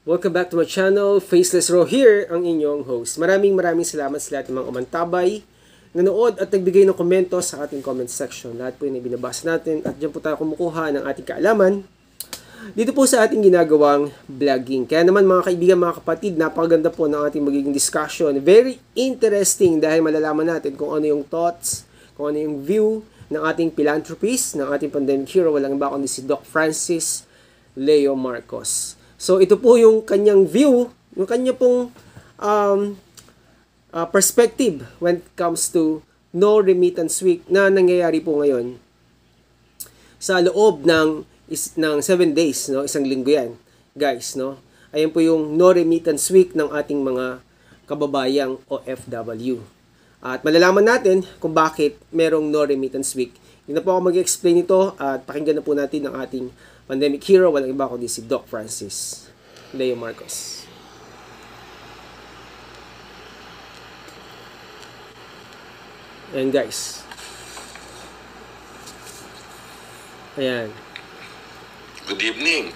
Welcome back to my channel, Faceless Ro here, ang inyong host. Maraming salamat sa lahat ng mga umantabay, nanood at nagbigay ng komento sa ating comment section. Lahat po yun ay binabasa natin at dyan po tayo kumukuha ng ating kaalaman dito po sa ating ginagawang vlogging. Kaya naman mga kaibigan, mga kapatid, napakaganda po ng ating magiging discussion. Very interesting dahil malalaman natin kung ano yung thoughts, kung ano yung view ng ating philanthropist, ng ating pandemic hero, walang iba kundi si Doc Francis Leo Marcos. So ito po yung kanyang view, yung kanya pong perspective when it comes to no remittance week na nangyayari po ngayon sa loob ng 7 days, no? Isang linggo yan, guys, no? Ayan po yung no remittance week ng ating mga kababayang OFW. At malalaman natin kung bakit merong no remittance week. Yun na po ako mag-explain ito at pakinggan na po natin ang ating pandemic hero, walang iba kundi si Doc Francis Leo Marcos. Ayan guys. Ayan. Good evening.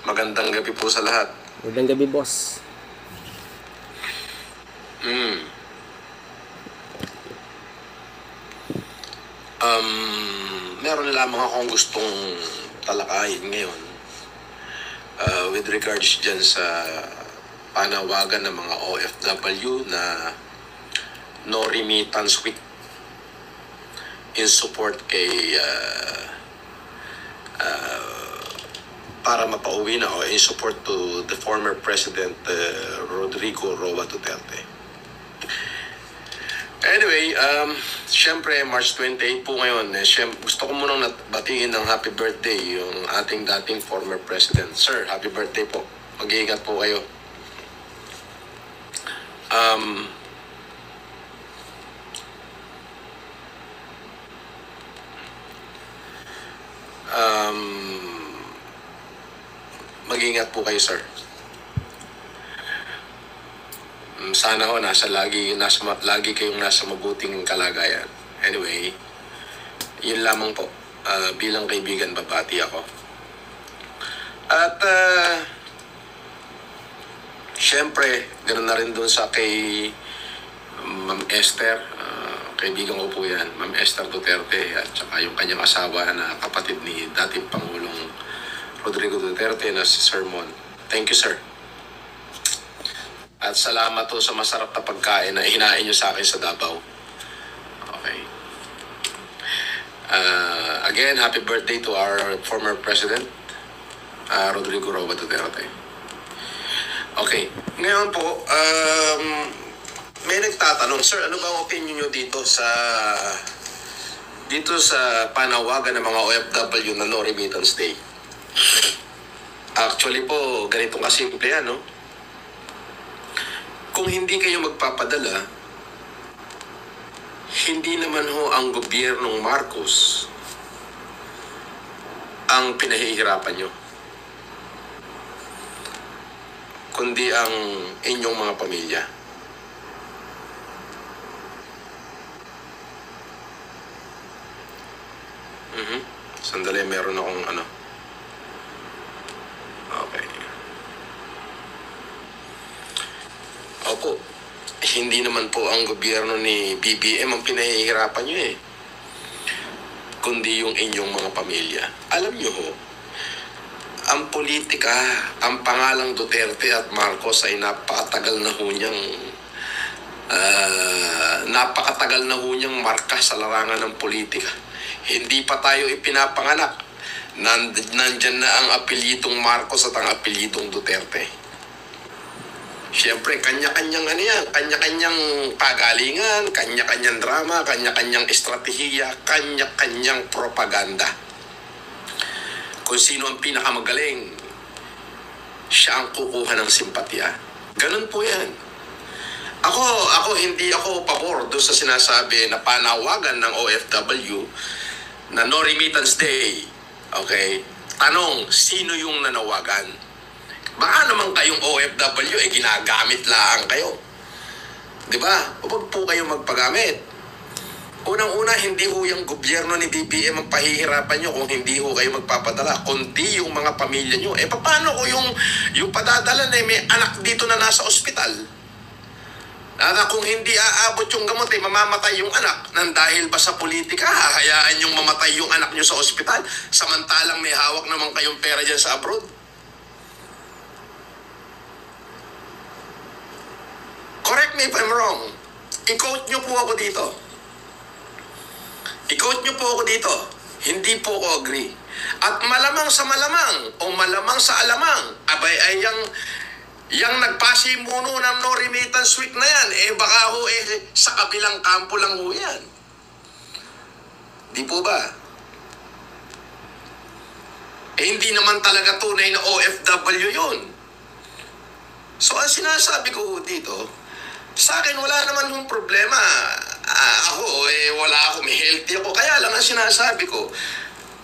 Magandang gabi po sa lahat. Magandang gabi, boss. Meron lamang akong gustong talakayin ngayon with regards dyan sa panawagan ng mga OFW na no remittance week in support kay para mapauwi na o in support to the former President Rodrigo Roa Duterte. Anyway, syempre March 28 po ngayon, gusto ko munang batiin ng happy birthday yung ating dating former president. Sir, happy birthday po. Mag-iingat po kayo. Mag-iingat po kayo, sir. Sana ho lagi kayong nasa mabuting kalagayan. Anyway, yun lamang po. Bilang kaibigan, babati ako. At syempre, ganoon na rin dun sa kay Ma'am Esther. Kaibigan ko po yan, Ma'am Esther Duterte, at saka yung kanyang asawa na kapatid ni dating Pangulong Rodrigo Duterte na si Sir Mon. Thank you, sir. At salamat po sa masarap na pagkain na hinain nyo sa akin sa Davao. Okay. Again, happy birthday to our former President, Rodrigo Roa Duterte. Okay. Ngayon po, may nagtatanong, sir, ano ba ang opinion nyo dito sa panawagan ng mga OFW na no remittance day? Actually po, ganitong kasimple yan, no? Kung hindi kayo magpapadala, hindi naman ho ang gobyernong Marcos ang pinahihirapan nyo, kundi ang inyong mga pamilya. Sandali, meron akong ano. Okay. Opo, hindi naman po ang gobyerno ni BBM ang pinahihirapan nyo kundi yung inyong mga pamilya. Alam nyo ho, ang politika, ang pangalang Duterte at Marcos ay napakatagal na ho niyang marka sa larangan ng politika. Hindi pa tayo ipinapanganak, nandyan na ang apelyidong Marcos at ang apelyidong Duterte. Siyempre, kanya-kanyang kanya-kanyang pagalingan, kanya-kanyang drama, kanya-kanyang estratehiya, kanya-kanyang propaganda. Kung sino ang pinakamagaling, siya ang kukuha ng simpatya. Ganun po yan. Ako hindi ako pabor doon sa sinasabi na panawagan ng OFW na no remittance day. Okay? Tanong, sino yung nanawagan? Baka naman kayong OFW ginagamit lang kayo. 'Di ba? Huwag po kayong magpagamit. Unang-una, hindi ho yung gobyerno ni BBM ang pahihirapan nyo kung hindi ho kayo magpapadala, kundi yung mga pamilya nyo. Eh, paano ko yung padadala na may anak dito na nasa ospital? Kung hindi aabot yung gamot, eh, mamamatay yung anak. Nang dahil ba sa politika, hahayaan yung mamatay yung anak nyo sa ospital, samantalang may hawak naman kayong pera dyan sa abroad? Correct me if I'm wrong. I-quote nyo po ako dito. I-quote nyo po ako dito. Hindi po ako agree. At malamang sa malamang o malamang sa alamang, abay ay yung nagpasimuno ng no remittance week na yan, eh baka ho eh sa kabilang kampo lang ho yan. Di po ba? Eh hindi naman talaga tunay na OFW yun. So ang sinasabi ko dito, sa akin wala naman yung problema. Ako, wala ako, may healthy ako. Kaya lang ang sinasabi ko,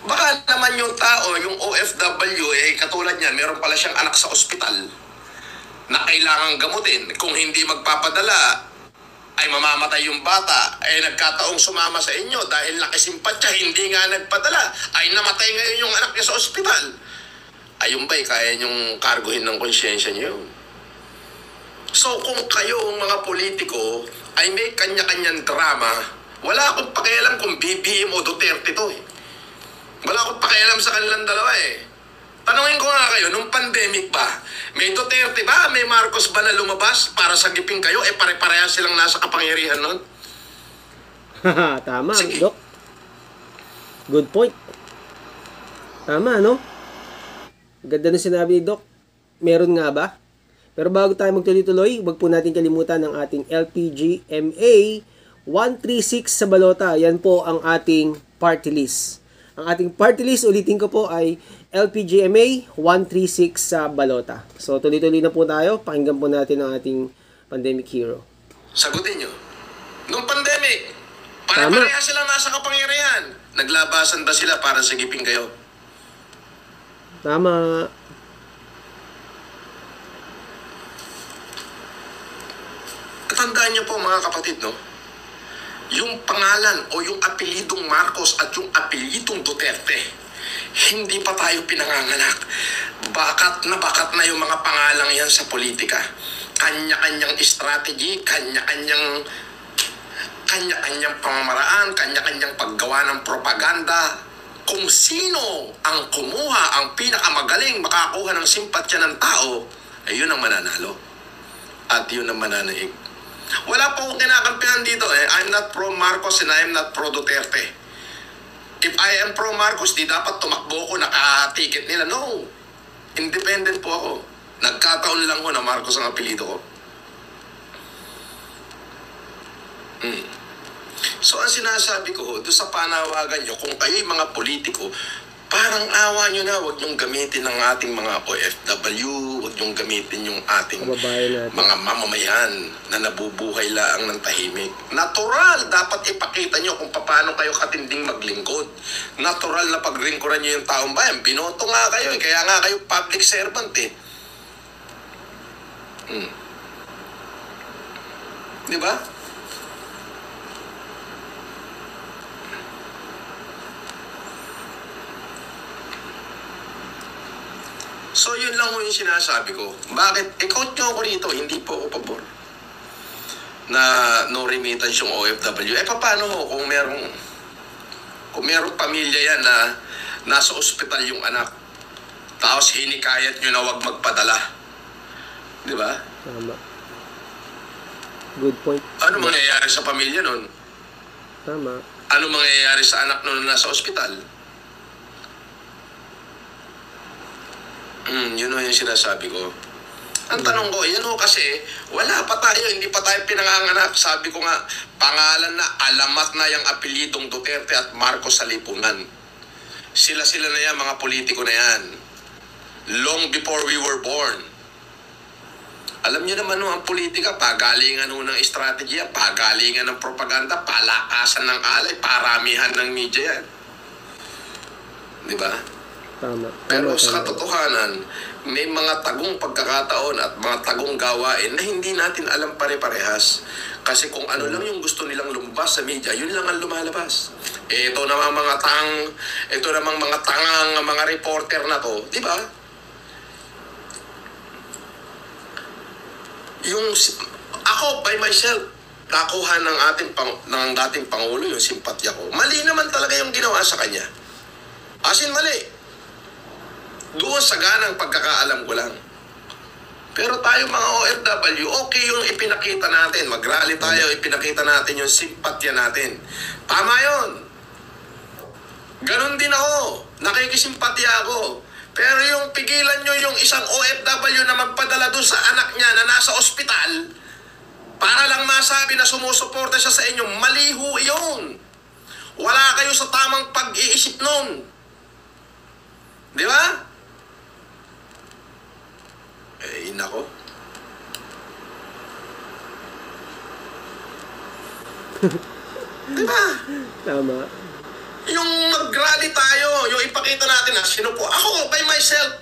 baka naman yung tao, yung OFW, katulad niyan, meron pala siyang anak sa ospital na kailangan gamutin. Kung hindi magpapadala, ay mamamatay yung bata, nagkataong sumama sa inyo dahil nakisimpatya, hindi nga nagpadala, ay namatay ngayon yung anak niya sa ospital. Ayun ba'y kaya niyong karguhin ng konsyensya niyo? So kung kayo, mga politiko, ay may kanya-kanyang drama, wala akong pakialam kung BBM o Duterte to eh. Wala akong pakialam sa kanilang dalawa eh. Tanungin ko nga kayo, nung pandemic ba, may Duterte ba, may Marcos ba na lumabas para sagipin kayo? Eh pare-pareha silang nasa kapangyarihan nun? Tama, Sige. Doc. Good point. Tama, no? Ganda na sinabi ni Doc. Meron nga ba? Pero bago tayo magtuloy-tuloy, huwag po natin kalimutan ang ating LPGMA 136 sa balota. Yan po ang ating party list. Ang ating party list, ulitin ko po, ay LPGMA 136 sa balota. So tuloy-tuloy na po tayo. Pakinggan po natin ang ating pandemic hero. Sagutin nyo. Nung pandemic, pare-pareha silang nasa kapangyarihan. Naglabasan ba sila para sagipin kayo? Tama. Tandaan niyo po mga kapatid, no? Yung pangalan o yung apelidong Marcos at yung apelidong Duterte, hindi pa tayo pinanganganak. Bakat na yung mga pangalang yan sa politika. Kanya-kanyang strategy, kanya-kanyang pamamaraan, kanya-kanyang paggawa ng propaganda. Kung sino ang kumuha, ang pinakamagaling makakuha ng simpatya ng tao, ay yun ang mananalo. At yun ang mananaig. Wala po akong kinakampihan dito eh. I'm not pro Marcos and I'm not pro Duterte. If I am pro Marcos, di dapat tumakbo ko, naka-ticket nila. No. Independent po ako. Nagkataon lang ko na Marcos ang apelido ko. So ang sinasabi ko, doon sa panawagan nyo, kung kayo'y mga politiko, parang awa nyo na, huwag nyong gamitin ng ating mga OFW, huwag nyong gamitin yung ating mga mamamayan na nabubuhay laang ng tahimik. Natural, dapat ipakita nyo kung paano kayo katinding maglingkod. Natural na paglingkuran nyo yung taong bayan. Binoto nga kayo, kaya nga kayo public servant eh. Di ba? So yun lang yung sinasabi ko. Bakit? I-quote nyo ako rito, hindi po ako pabor na no remittance yung OFW. Paano kung merong pamilya yan na nasa ospital yung anak, tapos hinikayat nyo na wag magpadala? Di ba? Tama. Good point. Ano mangyayari sa pamilya nun? Tama. Ano mangyayari sa anak nun na nasa ospital? Yun yung sinasabi ko. Ang tanong ko, yan ho kasi, wala pa tayo, hindi pa tayo pinanganganak. Sabi ko nga, pangalan na, alamat na yung apelidong Duterte at Marcos sa lipunan. Sila-sila na yan, mga politiko na yan. Long before we were born. Alam niyo naman ang politika, pagalingan ng strategy, pagalingan ng propaganda, palakasan ng alay, paramihan ng media yan. Di ba? Tama. Pero sa katotohanan, may mga tagong pagkakataon at mga tagong gawain na hindi natin alam pare-parehas. Kasi kung ano lang yung gusto nilang lumabas sa media, yun lang ang lumalabas. Ito namang mga tangang mga reporter na to, di ba? Ako by myself, nakuha ng dating Pangulo yung simpatya ko. Mali naman talaga yung ginawa sa kanya. As in, mali. Doon sa ganang pagkakaalam ko lang. Pero tayo mga OFW, okay yung ipinakita natin. Mag-rally tayo, ipinakita natin yung simpatya natin. Tama yun. Ganon din ako. Nakikisimpatya ako. Pero yung pigilan nyo yung isang OFW na magpadala doon sa anak niya na nasa ospital para lang masabi na sumusuporta siya sa inyo, mali ho yun. Wala kayo sa tamang pag-iisip nun. Di ba? Nako. Diba? Tama. Yung mag-rally tayo, yung ipakita natin na sino po. Ako, by myself,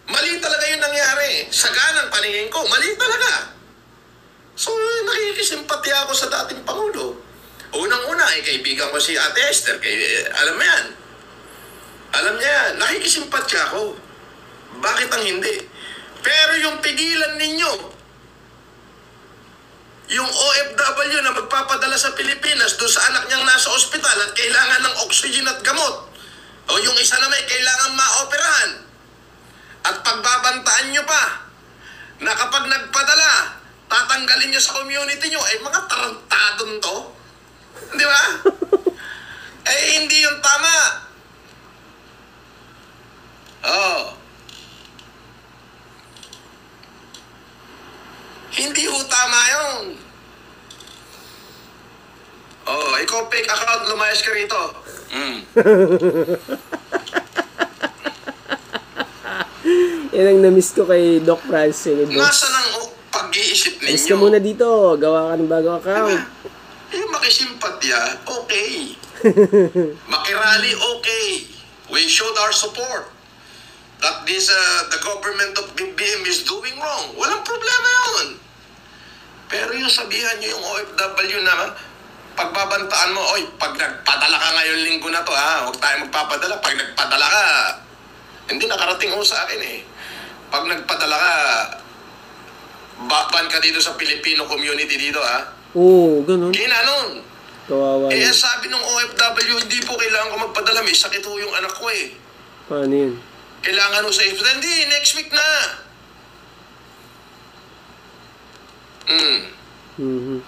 mali talaga yung nangyari. Sa ganang paningin ko, mali talaga. So, nakikisimpatya ako sa dating Pangulo. Unang-una, kaibigan ko si Ate Esther. Alam mo yan. Alam niya yan. Nakikisimpatya ako. Bakit ang hindi? Pero yung pigilan ninyo, yung OFW na magpapadala sa Pilipinas doon sa anak niyang nasa ospital at kailangan ng oxygen at gamot, o yung isa na may kailangan maoperahan, at pagbabantaan nyo pa na kapag nagpadala, tatanggalin nyo sa community nyo, mga tarantadon to. Di ba? Hindi yung tama. Hindi ho tama yun. Ikaw fake account, lumayas ka rito. Yan ang na-miss ko kay Doc Francis. Nasaan ang pag-iisip ninyo? Miss ka muna dito. Gawa ka ng bagong account. Makisimpatya, okay. Makirally, okay. We showed our support that the government of BBM is doing wrong. Walang problema yun. Pero yung sabihan nyo yung OFW na pagbabantaan mo, pag nagpadala ka ngayon linggo na to, huwag tayo magpapadala. Pag nagpadala ka, hindi nakarating ho sa akin eh. Pag nagpadala ka, ban ka dito sa Filipino community dito, Oo, ganun. Ginanon. Kawawa. Sabi ng OFW, hindi po kailangan ko magpadala. May sakit ho yung anak ko eh. Paano yun? Kailangan ho sa hospital. Hindi, next week na.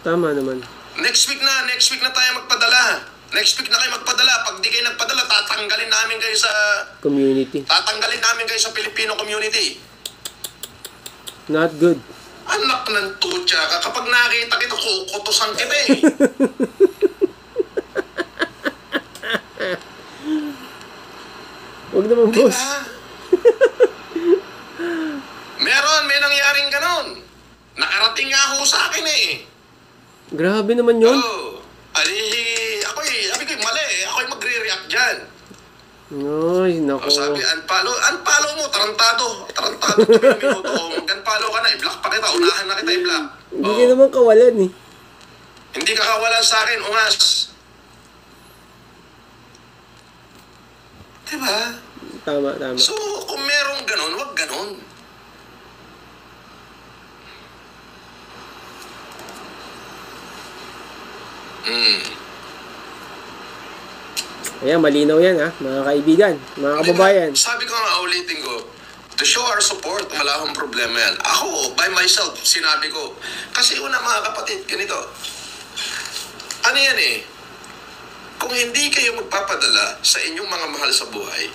Tama naman. Next week na tayo magpadala. Next week na kayo magpadala. Pag di kayo nagpadala, tatanggalin namin kayo sa community. Tatanggalin namin kayo sa Filipino community. Not good. Anak ng tutya ka. Kapag nakita kita, kukutusan kita eh. Huwag naman, boss. May nangyaring ganon. Nakarating nga ho sa akin eh. Grabe naman yun. Sabi ko, mali. Ako'y magre-react dyan. Ay, naku. Sabi, unfollow mo, tarantado 3 minuto. Mag-unfollow ka na, i-block pa kita, unahan na kita i-block. Hindi ka naman kawalan eh. Hindi ka kawalan sa akin, ungas. Diba? Tama. So, kung merong ganon, wag ganon. Ayan, malinaw yan mga kaibigan, mga kababayan. Sabi ko nga, ulitin ko, to show our support, wala akong problema yan. Ako, by myself, sinabi ko. Kasi una mga kapatid, ganito. Ano yan eh? Kung hindi kayo magpapadala sa inyong mga mahal sa buhay,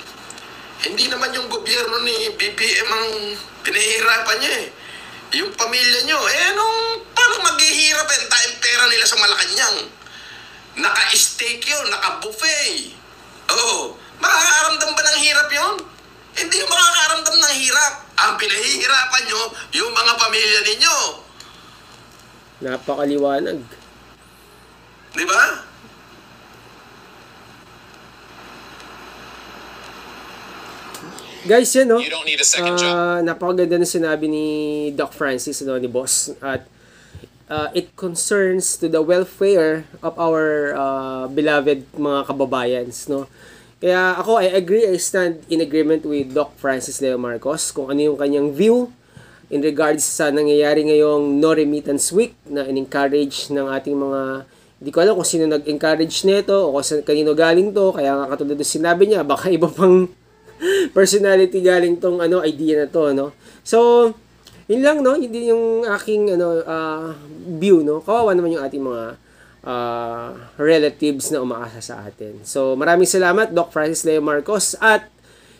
hindi naman yung gobyerno ni BBM ang pinahihirapan niya eh. Yung pamilya nyo, paano maghihirap tayong pera nila sa Malacanang? Naka-steak yun, naka-buffet. Makakaramdam ba ng hirap yun? Hindi yung makakaramdam ng hirap. Ang pinahihirapan nyo, yung mga pamilya ninyo. Napakaliwanag. Di ba? Guys, yan, no? You don't need a second job. Napakaganda na sinabi ni Doc Francis, no, ni Boss. At it concerns to the welfare of our beloved mga kababayans, no? Kaya ako, I agree, I stand in agreement with Doc Francis Leo Marcos kung ano yung kanyang view in regards sa nangyayari ngayong no remittance week na in-encourage ng ating mga, hindi ko alam kung sino nag-encourage nito o kung kanino galing to, kaya nga katulad ng sinabi niya, baka iba pang personality galing tong idea na to, no? So, yun lang, no? Hindi yung aking view, no? Kawawa naman yung ating mga relatives na umaasa sa atin. So, maraming salamat, Doc Francis Leo Marcos. At,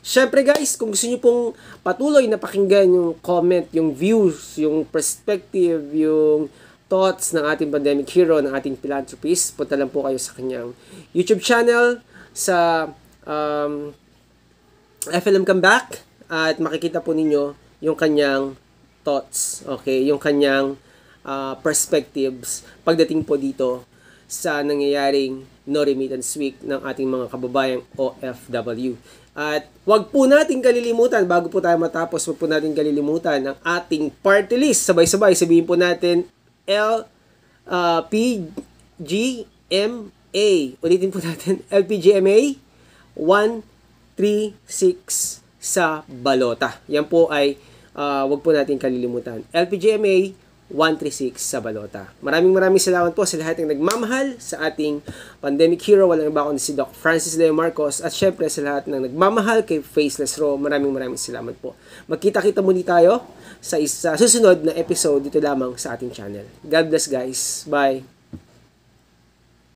syempre guys, kung gusto nyo pong patuloy na pakinggan yung comment, yung views, yung perspective, yung thoughts ng ating pandemic hero, ng ating philanthropist, punta lang po kayo sa kanyang YouTube channel, sa FLM Comeback, at makikita po ninyo yung kanyang thoughts, okay? Yung kanyang perspectives pagdating po dito sa nangyayaring no remittance week ng ating mga kababayang OFW. At wag po natin kalilimutan, bago po tayo matapos, wag po natin kalilimutan ang ating party list. Sabay-sabay, sabihin po natin LPGMA. Ulitin po natin, LPGMA 136 sa balota. Yan po ay wag po natin kalilimutan. LPGMA 136 sa balota. Maraming salamat po sa lahat ng nagmamahal sa ating pandemic hero. Walang iba kundi si Doc Francis Leo Marcos, at syempre sa lahat ng nagmamahal kay Faceless Ro. Maraming salamat po. Magkita-kita muli tayo sa susunod na episode dito lamang sa ating channel. God bless guys. Bye.